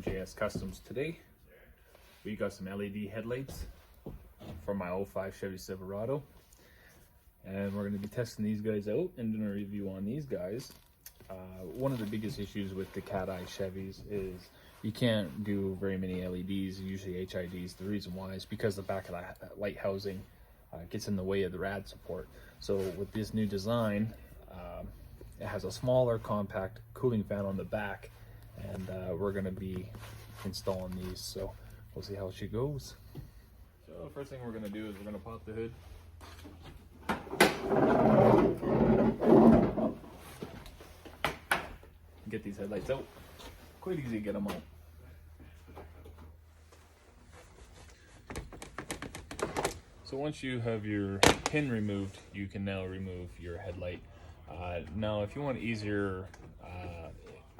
MJS Customs. Today we got some LED headlights for my 05 Chevy Silverado, and we're going to be testing these guys out and doing a review on these guys. One of the biggest issues with the cat eye Chevys is you can't do very many LEDs, usually HIDs. The reason why is because the back of the light housing gets in the way of the rad support. So with this new design, it has a smaller compact cooling fan on the back, and we're going to be installing these, so we'll see how she goes. So the first thing we're going to do is we're going to pop the hood. Get these headlights out. Quite easy to get them out. So once you have your pin removed, you can now remove your headlight. Now if you want easier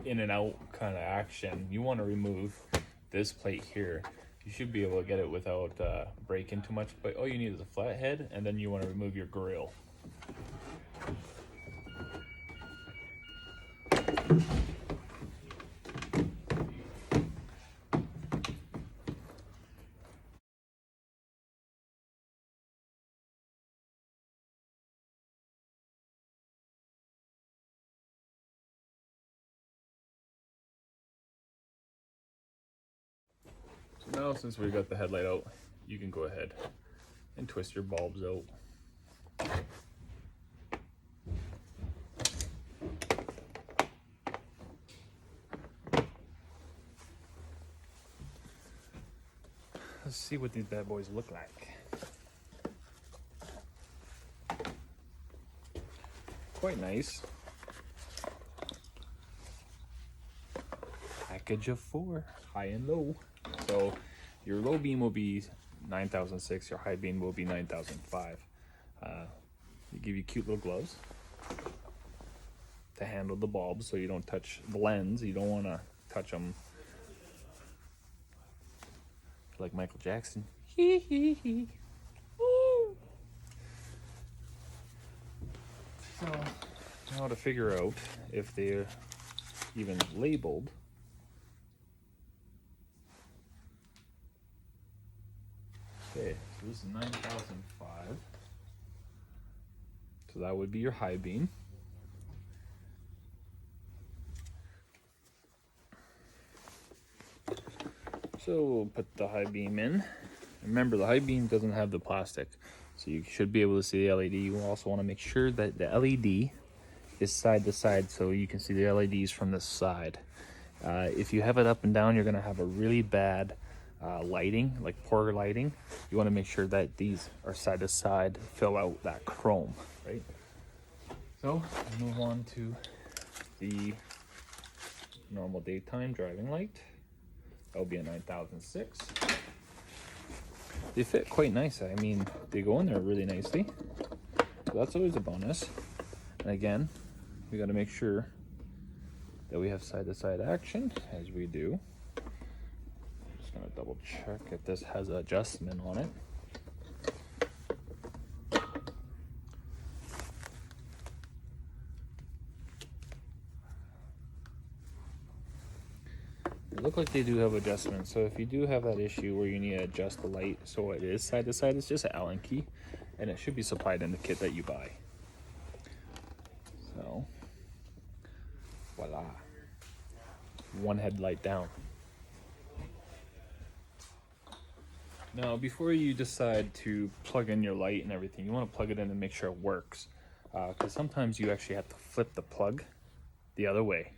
in and out kind of action, you want to remove this plate here. You should be able to get it without breaking too much, but all you need is a flat head, and then you want to remove your grill. So now, since we got the headlight out, you can go ahead and twist your bulbs out. Let's see what these bad boys look like. Quite nice. Package of 4, high and low. So your low beam will be 9006, your high beam will be 9005. They give you cute little gloves to handle the bulbs so you don't touch the lens. You don't want to touch them like Michael Jackson. Hee hee hee. Woo. So now to figure out if they're even labeled. Okay, so this is 9005. So that would be your high beam. So we'll put the high beam in. Remember, the high beam doesn't have the plastic, so you should be able to see the LED. You also want to make sure that the LED is side to side, so you can see the LEDs from the side. If you have it up and down, you're going to have a really bad lighting, like poor lighting. You want to make sure that these are side to side, fill out that chrome, right? So move on to the normal daytime driving light. That'll be a 9006. They fit quite nice. I mean, they go in there really nicely, so that's always a bonus. And again, we got to make sure that we have side to side action, as we do. Gonna double check if this has an adjustment on it. They look like they do have adjustments, so if you do have that issue where you need to adjust the light so it is side to side, it's just an Allen key, and it should be supplied in the kit that you buy. So voila, one headlight down. Now, before you decide to plug in your light and everything, you want to plug it in and make sure it works. Because sometimes you actually have to flip the plug the other way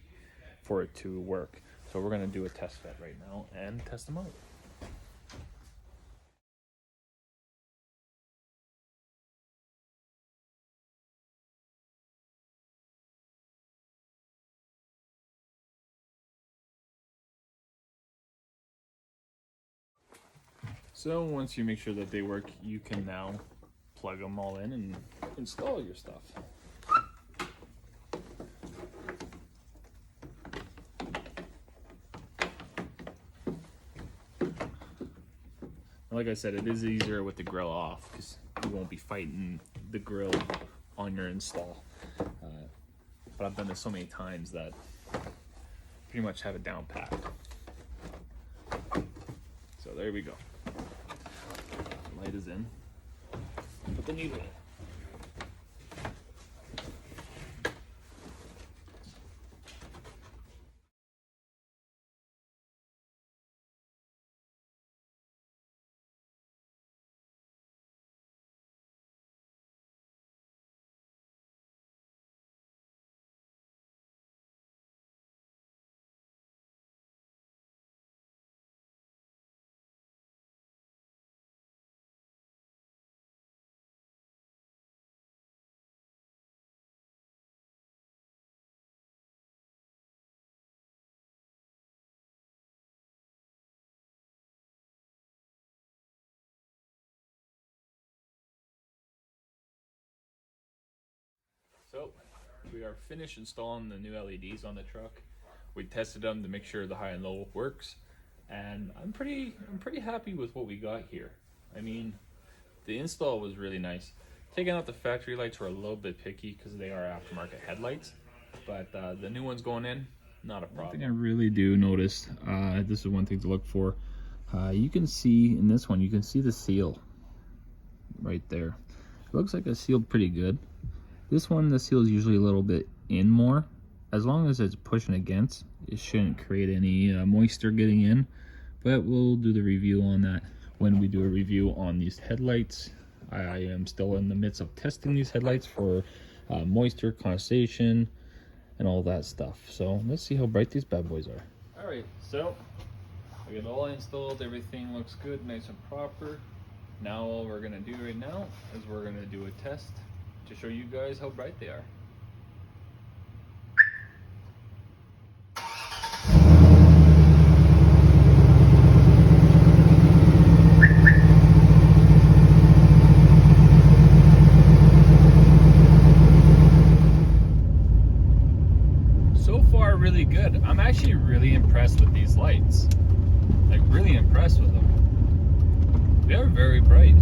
for it to work. So we're going to do a test fit right now and test them out. So once you make sure that they work, you can now plug them all in and install your stuff. Like I said, it is easier with the grill off because you won't be fighting the grill on your install. But I've done this so many times that pretty much have it down pat. there we go. Light is in. Put the needle in. So we are finished installing the new LEDs on the truck. We tested them to make sure the high and low works, and I'm pretty happy with what we got here. I mean, the install was really nice. Taking out the factory lights were a little bit picky because they are aftermarket headlights, but the new ones going in, not a problem. One thing I really do notice, this is one thing to look for. You can see in this one, you can see the seal right there. It looks like it's sealed pretty good. This one, the seal is usually a little bit in more. As long as it's pushing against, it shouldn't create any moisture getting in. But we'll do the review on that when we do a review on these headlights. I am still in the midst of testing these headlights for moisture, condensation, and all that stuff. So let's see how bright these bad boys are. All right, so we got it all installed. Everything looks good, nice and proper. Now all we're gonna do right now is we're gonna do a test to show you guys how bright they are. So far, really good. I'm actually really impressed with these lights. Like, really impressed with them. They're very bright.